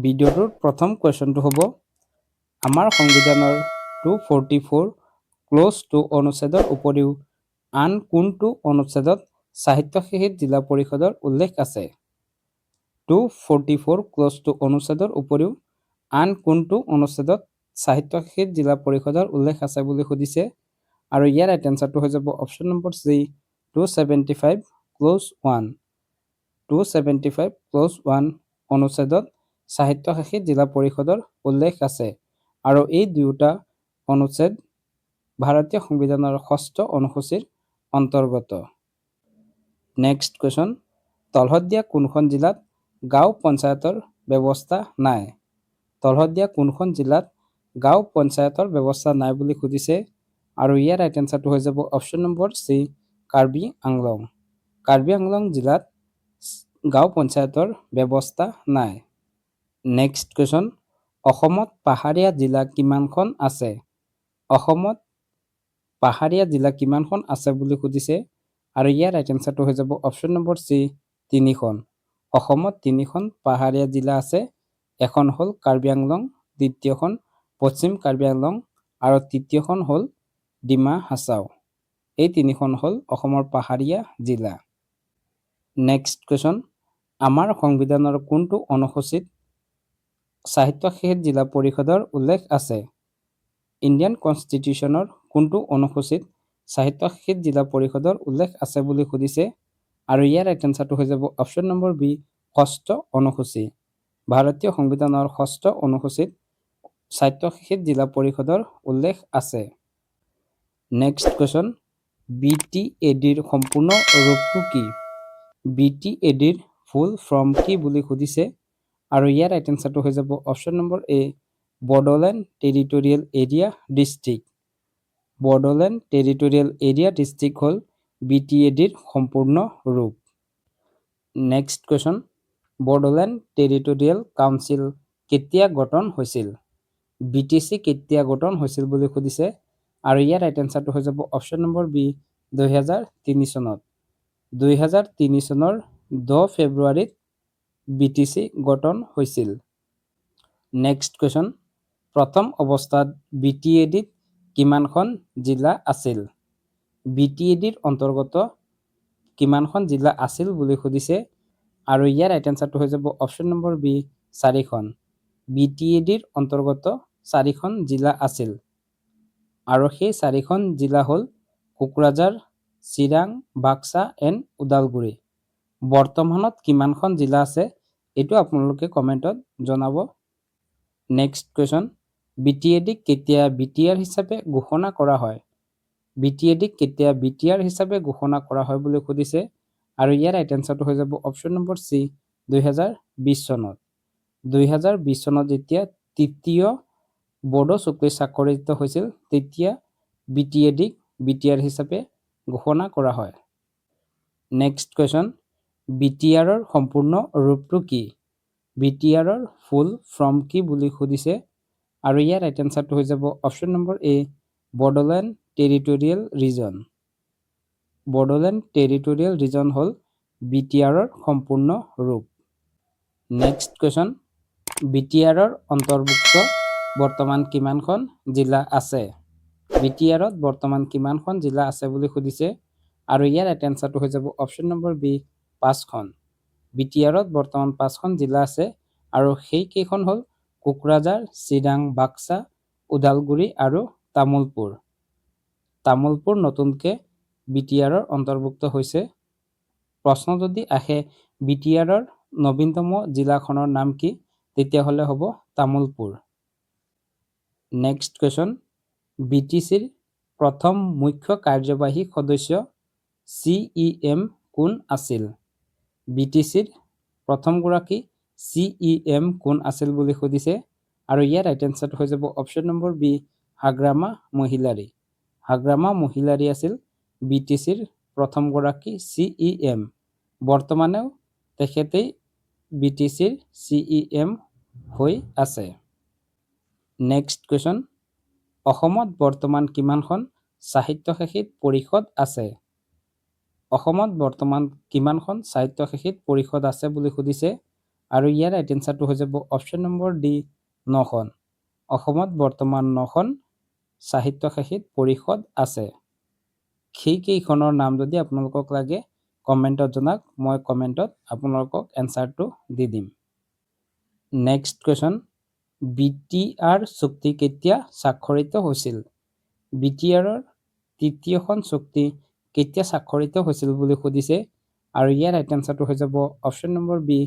ভিডিঅ'টোৰ প্ৰথম কুৱেশ্যনটো হ'ব আমাৰ সংবিধানৰ 244 ক্লজ 2 অনুচ্ছেদৰ উপৰিও আন কোনটো অনুচ্ছেদত সাহিত্য শিক্ষিত জিলা পৰিষদৰ উল্লেখ আছে 244 ক্লজ 2 অনুচ্ছেদৰ উপৰিও আন কোনটো অনুচ্ছেদত সাহিত্য শিক্ষিত জিলা পৰিষদৰ উল্লেখ আছে বুলি সুধিছে আৰু ইয়াৰ ৰাইট এনসাৰটো হৈ যাব অপচন নম্বৰ সি 275 ক্লজ 1 275 ক্লজ 1 অনুচ্ছেদত সাহিত্য শিক্ষিত জিলা পৰিষদৰ উল্লেখ আছে আৰু এই দুয়োটা অনুচ্ছেদ ভাৰতীয় সংবিধানৰ 6ষ্ঠ অনুসূচীৰ অন্তৰ্গত নেক্সট কোৱেশ্যন তলহদিয়া কোনখন জিলাত গাঁও পঞ্চায়তৰ ব্যৱস্থা নাই তলহদিয়া কোনখন জিলাত গাঁও পঞ্চায়তৰ ব্যৱস্থা নাই বুলি সুধিছে আৰু ইয়াৰ ৰাইট এনসাৰটো হৈ যাব অপচন নম্বৰ সি কাৰ্বি আংলং জিলাত গাঁও পঞ্চায়তৰ ব্যৱস্থা নাই নেক্সট কুৱেশ্যন অসমত পাহাৰীয়া জিলা কিমানখন আছে অসমত পাহাৰীয়া জিলা কিমানখন আছে বুলি সুধিছে আৰু ইয়াৰ ৰাইট এনসাৰটো হৈ যাব অপচন নম্বৰ সি 3খন অসমত 3খন পাহাৰীয়া জিলা আছে এখন হ'ল কাৰ্বি আংলং দ্বিতীয়খন পশ্চিম কাৰ্বি আংলং আৰু তৃতীয়খন হ'ল ডিমা হাছাও এই 3খন হ'ল অসমৰ পাহাৰীয়া জিলা নেক্সট কুৱেশ্যন আমাৰ সংবিধানৰ কোনটো অনুসূচীত সাহিত্য শিক্ষিত জিলা পৰিষদৰ উল্লেখ আছে ইণ্ডিয়ান কনষ্টিটিউশ্যনৰ কোনটো অনুসূচীত সাহিত্য শিক্ষিত জিলা পৰিষদৰ উল্লেখ আছে বুলি সুধিছে আৰু ইয়াৰ ৰাইট এনসাৰটো হৈ যাব অপচন নম্বৰ বি 6ষ্ঠ অনুসূচী ভাৰতীয় সংবিধানৰ 6ষ্ঠ অনুসূচীত সাহিত্য শিক্ষিত জিলা পৰিষদৰ উল্লেখ আছে নেক্সট কুৱেশ্যন BTADৰ সম্পূৰ্ণ ৰূপটো কি BTADৰ ফুল ফৰ্ম কি বুলি সুধিছে আৰু ইয়াৰ ৰাইট এনসাৰটো হৈ যাব option number A Bodoland territorial area district Bodoland territorial area district হ'ল BTADৰ সম্পূৰ্ণ ৰূপ next question Bodoland territorial council কেতিয়া গঠন হৈছিল BTC কেতিয়া গঠন হৈছিল বুলি সুধিছে আৰু ইয়াৰ ৰাইট এনসাৰটো হৈ যাব অপচন নম্বৰ বি 2003 চনত 2003 চনৰ 10 ফেব্ৰুৱাৰীত BTC গঠন হৈছিল নেক্সট কুৱেশ্যন প্ৰথম অৱস্থাত BTADত কিমানখন জিলা আছিল BTADৰ অন্তৰ্গত কিমানখন জিলা আছিল বুলি সুধিছে আৰু ইয়াৰ ৰাইট এনসাৰটো হৈ যাব অপচন নম্বৰ বি 4খন BTADৰ অন্তৰ্গত 4খন জিলা আছিল আৰু সেই 4খন জিলা হ'ল কোকৰাঝাৰ চিৰাং বাক্সা এণ্ড ওদালগুৰি বৰ্তমানত কিমানখন জিলা আছে এইটো আপোনালোকে কমেন্টত জনাব নেক্সট কুৱেশ্যন BTADক কেতিয়া BTR হিচাপে ঘোষণা কৰা হয় BTADক কেতিয়া BTR হিচাপে ঘোষণা কৰা হয় বুলি সুধিছে আৰু ইয়াৰ ৰাইট এনসাৰটো হৈ যাব অপচন নম্বৰ সি 2020 চনত 2020 চনত যেতিয়া তৃতীয় বড়ো চুক্তি স্বাক্ষৰিত হৈছিল তেতিয়া BTADক BTR হিচাপে ঘোষণা কৰা হয় নেক্সট কুৱেশ্যন BTRৰ সম্পূৰ্ণ ৰূপটো কি BTRৰ ফুল ফৰ্ম কি বুলি সুধিছে আৰু ইয়াৰ ৰাইট এনসাৰটো হৈ যাব option number A Bodoland territorial region Bodoland territorial region হ'ল BTRৰ সম্পূৰ্ণ ৰূপ নেক্সট কুৱেশ্যন BTRৰ অন্তৰ্ভুক্ত বৰ্তমান কিমানখন জিলা আছে BTRত বৰ্তমান কিমানখন জিলা আছে বুলি সুধিছে আৰু ইয়াৰ ৰাইট এনসাৰটো হৈ যাব অপচন নম্বৰ বি 5খন BTRত বৰ্তমান 5খন জিলা আছে আৰু সেই কেইখন হ'ল কোকৰাঝাৰ চিৰাং বাক্সা ওদালগুৰি আৰু তামুলপুৰ নতুনকৈ BTRৰ অন্তৰ্ভুক্ত হৈছে প্ৰশ্ন যদি আহে BTRৰ নবীনতম জিলাখনৰ নাম কি তেতিয়াহ'লে হ'ব তামুলপুৰ নেক্সট কুৱেশ্যন BTCৰ প্ৰথম মুখ্য কাৰ্যবাহী সদস্য CEM কোন আছিল BTCৰ প্ৰথমগৰাকী CEM কোন আছিল বুলি সুধিছে আৰু ইয়াৰ ৰাইট এনসাৰটো হৈ যাব option number B Hagrama Mohilary আছিল BTCৰ প্ৰথমগৰাকী CEM বৰ্তমানেও তেখেতেই BTCৰ CEM হৈ আছে নেক্সট কুৱেশ্যন অসমত বৰ্তমান কিমানখন সাহিত্য শিক্ষিত পৰিষদ আছে অসমত বৰ্তমান কিমানখন সাহিত্য শিক্ষিত পৰিষদ আছে বুলি সুধিছে আৰু ইয়াৰ ৰাইট এনসাৰটো হৈ যাব অপশ্যন নম্বৰ ডি 9খন। অসমত বৰ্তমান 9খন সাহিত্য সাহিত্য পৰিষদ আছে। সেইকেইখনৰ নাম যদি আপোনালোকক লাগে কমেণ্টত জনাওক, মই কমেণ্টত আপোনালোকক এনসাৰটো দি দিম। নেক্সট কুৱেশ্যন, BTR চুক্তি কেতিয়া স্বাক্ষৰিত হৈছিল? BTRৰ তৃতীয়খন চুক্তি কেতিয়া স্বাক্ষৰিত হৈছিল বুলি সুধিছে আৰু ইয়াৰ ৰাইট এনসাৰটো হৈ যাব অপশ্যন নম্বৰ বি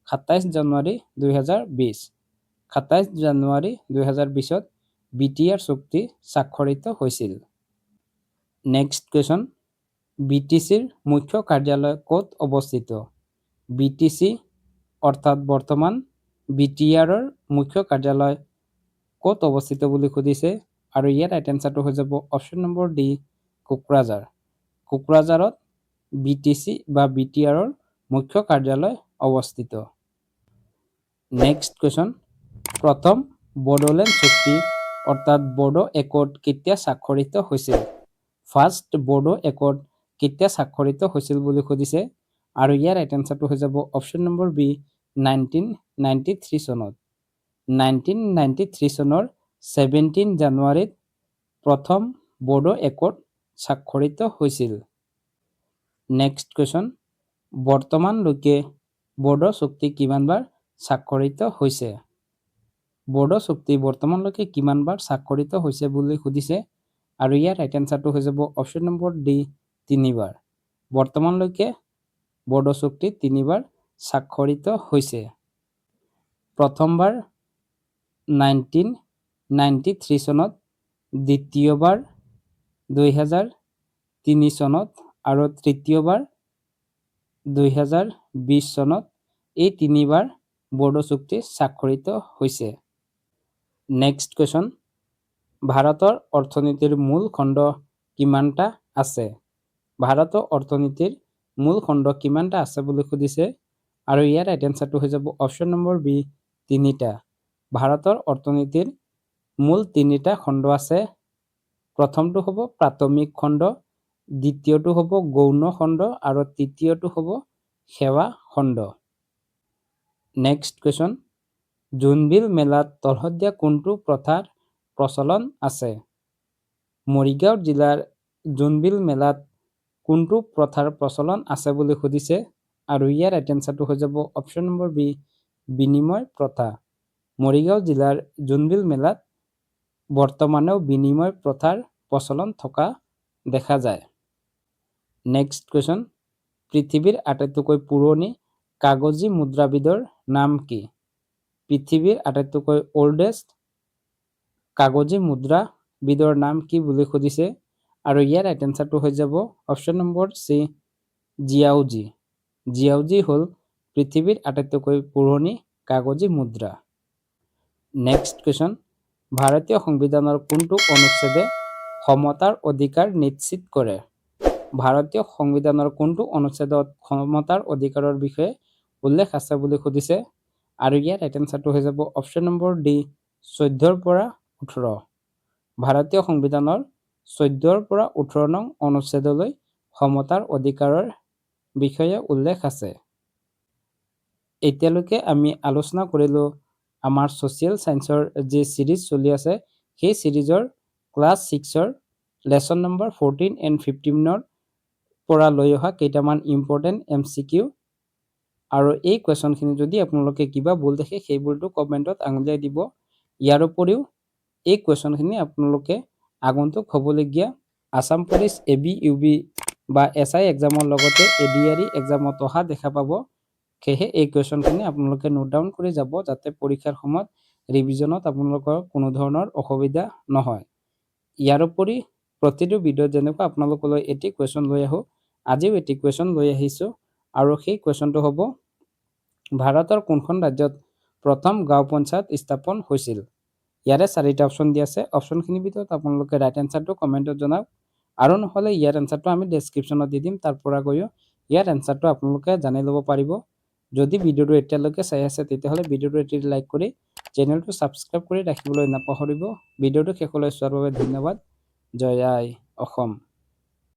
27 জানুৱাৰী 2020। 27 জানুৱাৰী 2020ত BTR চুক্তি স্বাক্ষৰিত হৈছিল। নেক্সট কুৱেশ্যন, BTCৰ মুখ্য কাৰ্যালয় ক'ত অৱস্থিত? BTC অৰ্থাৎ বৰ্তমান BTRৰ মুখ্য কাৰ্যালয় ক'ত অৱস্থিত বুলি সুধিছে আৰু ইয়াৰ ৰাইট এনসাৰটো হৈ যাব অপশ্যন নম্বৰ ডি কোকৰাঝাৰ। কোকৰাঝাৰত BTC বা BTRৰ মুখ্য কাৰ্যালয় অৱস্থিত। নেক্সট কুৱেশ্যন, প্ৰথম বড়োলেণ্ড চুক্তি অৰ্থাৎ বড়ো একৰ্ড কেতিয়া স্বাক্ষৰিত হৈছিল? ফাৰ্ষ্ট বড়ো একৰ্ড কেতিয়া স্বাক্ষৰিত হৈছিল বুলি সুধিছে আৰু ইয়াৰ ৰাইট এনসাৰটো হৈ যাব অপশ্যন নম্বৰ বি 1993 চনত। 1993 চনৰ 17 জানুৱাৰীত প্ৰথম বড়ো একৰ্ড স্বাক্ষৰিত হৈছিল। নেক্সট কুৱেশ্যন, বৰ্তমানলৈকে বড়ো চুক্তি কিমানবাৰ স্বাক্ষৰিত হৈছে? বড়ো চুক্তি বৰ্তমানলৈকে কিমানবাৰ স্বাক্ষৰিত হৈছে বুলি সুধিছে আৰু ইয়াৰ ৰাইট এনসাৰটো হৈ যাব অপশ্যন নম্বৰ ডি 3বাৰ। বৰ্তমানলৈকে বড়ো চুক্তি 3বাৰ স্বাক্ষৰিত হৈছে। প্ৰথমবাৰ 1993 চনত, দ্বিতীয়বাৰ 2003 চনত আৰু তৃতীয়বাৰ 2020 চনত এই 3বাৰ বড়ো চুক্তি স্বাক্ষৰিত হৈছে। নেক্সট কুৱেশ্যন, ভাৰতৰ অৰ্থনীতিৰ মূল খণ্ড কিমানটা আছে? ভাৰতৰ অৰ্থনীতিৰ মূল খণ্ড কিমানটা আছে বুলি সুধিছে আৰু ইয়াৰ ৰাইট এনসাৰটো হৈ যাব অপশ্যন নম্বৰ বি 3টা। ভাৰতৰ অৰ্থনীতিৰ মূল 3টা খণ্ড আছে। প্ৰথমটো হ'ব প্ৰাথমিক খণ্ড, দ্বিতীয়টো হ'ব গৌণ খণ্ড আৰু তৃতীয়টো হ'ব সেৱা খণ্ড। নেক্সট কুৱেশ্যন, জোনবিল মেলাত তলহদীয়া কোনটো প্ৰথাৰ প্ৰচলন আছে? মৰিগাঁও জিলাৰ জোনবিল মেলাত কোনটো প্ৰথাৰ প্ৰচলন আছে বুলি সুধিছে আৰু ইয়াৰ ৰাইট এনসাৰটো হৈ যাব অপশ্যন নম্বৰ বি বিনিময় প্ৰথা। মৰিগাঁও জিলাৰ জোনবিল মেলাত বৰ্তমানেও বিনিময় প্ৰথাৰ প্ৰচলন থকা দেখা যায়। নেক্সট কুৱেশ্যন, পৃথিৱীৰ আটাইতকৈ পুৰণি কাগজী মুদ্ৰাবিধৰ নাম কি? পৃথিৱীৰ আটাইতকৈ অল্ডেষ্ট কাগজী মুদ্ৰাবিধৰ নাম কি বুলি সুধিছে আৰু ইয়াৰ ৰাইট এনসাৰটো হৈ যাব অপশ্যন নম্বৰ চি জিয়াউজি। জিয়াউজি হ'ল পৃথিৱীৰ আটাইতকৈ পুৰণি কাগজী মুদ্ৰা। নেক্সট কুৱেশ্যন, ভাৰতীয় সংবিধানৰ কোনটো অনুচ্ছেদে সমতাৰ অধিকাৰ নিশ্চিত কৰে? ভাৰতীয় সংবিধানৰ কোনটো অনুচ্ছেদত সমতাৰ অধিকাৰৰ বিষয়ে উল্লেখ আছে বুলি সুধিছে আৰু ইয়াৰ ৰাইট এনসাৰটো হৈ যাব অপশ্যন নম্বৰ ডি 14ৰ পৰা 18। ভাৰতীয় সংবিধানৰ 14ৰ পৰা 18 নং অনুচ্ছেদলৈ সমতাৰ অধিকাৰৰ বিষয়ে উল্লেখ আছে। এতিয়ালৈকে আমি আলোচনা কৰিলো আমাৰ ছ'চিয়েল সায়েন্সৰ যি সিৰিজ চলি আছে সেই সিৰিজৰ ক্লাছ 6ৰ লেসন নম্বৰ 14 এণ্ড 15ৰ পৰা লৈ অহা কেইটামান ইম্পৰ্টেণ্ট MCQ আৰু এই কুৱেশ্যনখিনি যদি আপোনালোকে কিবা ভুল দেখে সেই ভুলটো কমেণ্টত আঙুলিয়াই দিব। ইয়াৰ উপৰিও এই কুৱেশ্যনখিনি আপোনালোকে আগন্তুক হ'বলগীয়া আসাম পুলিচ AB UB বা SI এক্সামৰ লগতে ADRE এক্সামত অহা দেখা পাব। সেয়েহে এই কুৱেশ্যনখিনি আপোনালোকে নোট ডাউন কৰি যাব যাতে পৰীক্ষাৰ সময়ত ৰিভিজনত আপোনালোকৰ কোনো ধৰণৰ অসুবিধা নহয়। ইয়াৰ উপৰি প্ৰতিটো ভিডিঅ'ত যেনেকুৱা আপোনালোকলৈ এটি কুৱেশ্যন লৈ আহোঁ, আজিও এটি কুৱেশ্যন লৈ আহিছোঁ আৰু সেই কুৱেশ্যনটো হ'ব ভাৰতৰ কোনখন ৰাজ্যত প্ৰথম গাঁও পঞ্চায়ত স্থাপন হৈছিল? ইয়াৰে 4টা অপশ্যন দিয়া আছে। অপশ্যনখিনিৰ ভিতৰত আপোনালোকে ৰাইট এনসাৰটো কমেণ্টত জনাওক আৰু নহ'লে ইয়াৰ এনসাৰটো আমি ডেছক্ৰিপশ্যনত দি দিম, তাৰ পৰা গৈও ইয়াৰ এনসাৰটো আপোনালোকে জানি ল'ব পাৰিব। যদি ভিডিঅ'টো এতিয়ালৈকে চাই আছে তেতিয়াহ'লে ভিডিঅ'টো এটি লাইক কৰি চেনেলটো ছাবস্ক্ৰাইব কৰি ৰাখিবলৈ নাপাহৰিব। ভিডিঅ'টো শেষলৈ চোৱাৰ বাবে ধন্যবাদ। জয় আই অসম।